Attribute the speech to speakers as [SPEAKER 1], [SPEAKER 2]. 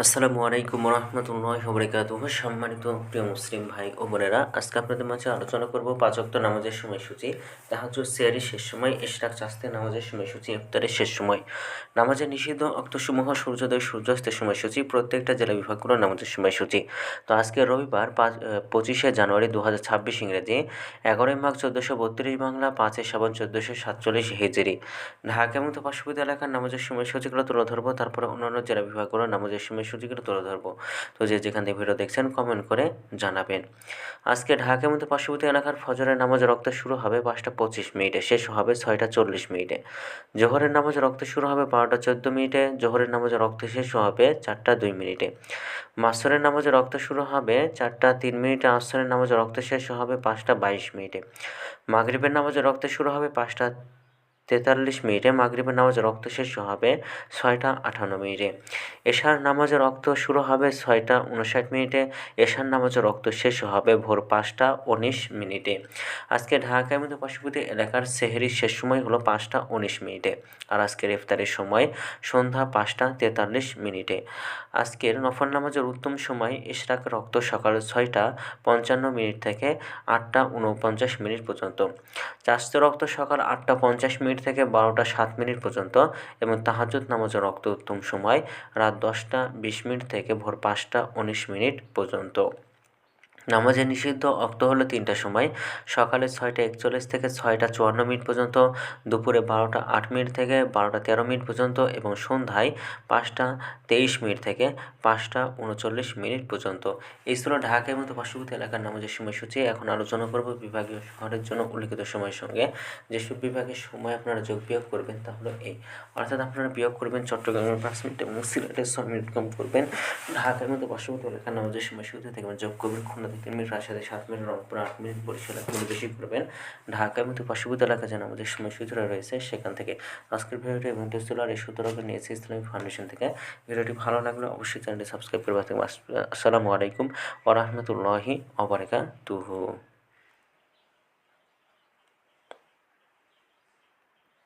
[SPEAKER 1] আসসালামু আলাইকুম রহমতুল্লাহি ওয়া বারাকাতুহু। সম্মানিত প্রিয় মুসলিম ভাই ও বোনেরা, আজকে আপনাদের মাঝে আলোচনা করব পাঁচ ওয়াক্ত নামাজের সময়সূচি, তাহাজ্জুদ, সেহরির শেষ সময়, ইশরাক, চাস্তে নামাজের সময়সূচি, ইফতারের শেষ সময়, নামাজের নিষিদ্ধ অক্তসমূহ, সূর্যোদয় সূর্যাস্তের সময়সূচি, প্রত্যেকটা জেলা বিভাগগুলোর নামাজের সময়সূচি। তো আজকে রবিবার 25শে জানুয়ারি 2026 ইংরেজি, 11ই মাঘ 1432 বাংলা, 5ই শ্রাবণ 1447 হিজরি। ঢাকা এবং তার পার্শ্ববর্তী এলাকার নামাজের সময়সূচিগুলো তুলে ধরবো, তারপরে অন্যান্য জেলা বিভাগগুলোর নামাজের সময়সূচিগুলো তুলে ধরবো। তো যে যেখান থেকে ভিডিও দেখছেন কমেন্ট করে জানাবেন। আজকে ঢাকা এবং তার পার্শ্ববর্তী এলাকার ফজরের নামাজ রক্ত শুরু হবে 5টা 25 মিনিটে, শেষ হবে 6টা 40 মিনিটে। জোহরের নামাজ রক্ত শুরু হবে 12টা 14 মিনিটে, জোহরের নামাজ রক্ত শেষ হবে 4টা 2 মিনিটে। মাসরের নামাজ রক্ত শুরু হবে 4টা 3 মিনিটে, আসরের নামাজ রক্ত শেষ হবে 5টা 22 মিনিটে। মাগরিবের নামাজ রক্ত শুরু হবে 5টা 43 মিনিটে, মাগরিবের নামাজ রক্ত শেষ হবে 6টা 58 মিনিটে। এশার নামাজ রক্ত শুরু হবে 6টা 59 মিনিটে, এশার নামাজ রক্ত শেষ হবে ভোর 5টা 19 মিনিটে। আজকে ঢাকা এবং পার্শ্ববর্তী এলাকার সেহরির শেষ সময় হলো 5টা 19 মিনিটে, আর আজকের ইফতারের সময় সন্ধ্যা 5টা 43 মিনিটে। আজকের নফল নামাজের উত্তম সময় ইশরাক রক্ত সকাল 6টা 55 মিনিট থেকে 8টা 49 মিনিট পর্যন্ত, চাস্তে রক্ত সকাল 8টা 50 মিনিট থেকে 12টা 7 মিনিট পর্যন্ত, এবং তাহাজ্জুদ নামাজের রক্ত উত্তম সময় রাত 10টা 20 মিনিট থেকে ভোর 5টা 19 মিনিট পর্যন্ত। নামাজের নিষিদ্ধ অক্ত হলো 3টা সময়: সকালে 6টা 41 থেকে 6টা 54 মিনিট পর্যন্ত, দুপুরে 12টা 8 মিনিট থেকে 12টা 13 মিনিট পর্যন্ত, এবং সন্ধ্যায় 5টা 23 মিনিট থেকে 5টা 39 মিনিট পর্যন্ত। এই ছিল ঢাকা এবং পার্শ্ববর্তী এলাকার নামাজের সময়সূচি। এখন আলোচনা করব বিভাগীয় শহরের জন্য উল্লিখিত সময়ের সঙ্গে। যেসব বিভাগের সময় আপনারা যোগ বিয়োগ করবেন তা হলো এই, অর্থাৎ আপনারা বিয়োগ করবেন চট্টগ্রামের 5 মিনিট এবং সিলেটের 6 মিনিট কম করবেন। ঢাকার মতো পার্শ্ববর্তী এলাকার নামাজের সময়সূচি থেকে যোগ করবেন Khulna 3 minute, Rajshahi 7 minute, Rangpur 8 minute, Barishal 1 minute বেশি করবেন। ঢাকার মতো পার্শ্ববর্তী এলাকা যেন আমাদের সময়সূচিটা রয়েছে সেখান থেকে। আজকের ভিডিওটি এবং টেস্টুলার এই সূত্রকে নিয়েছি ইসলামিক ফাউন্ডেশন থেকে। ভিডিওটি ভালো লাগলে অবশ্যই চ্যানেলটি সাবস্ক্রাইব করবে। আসসালামু আলাইকুম ওয়া রাহমাতুল্লাহি ওয়া বারাকাতুহু।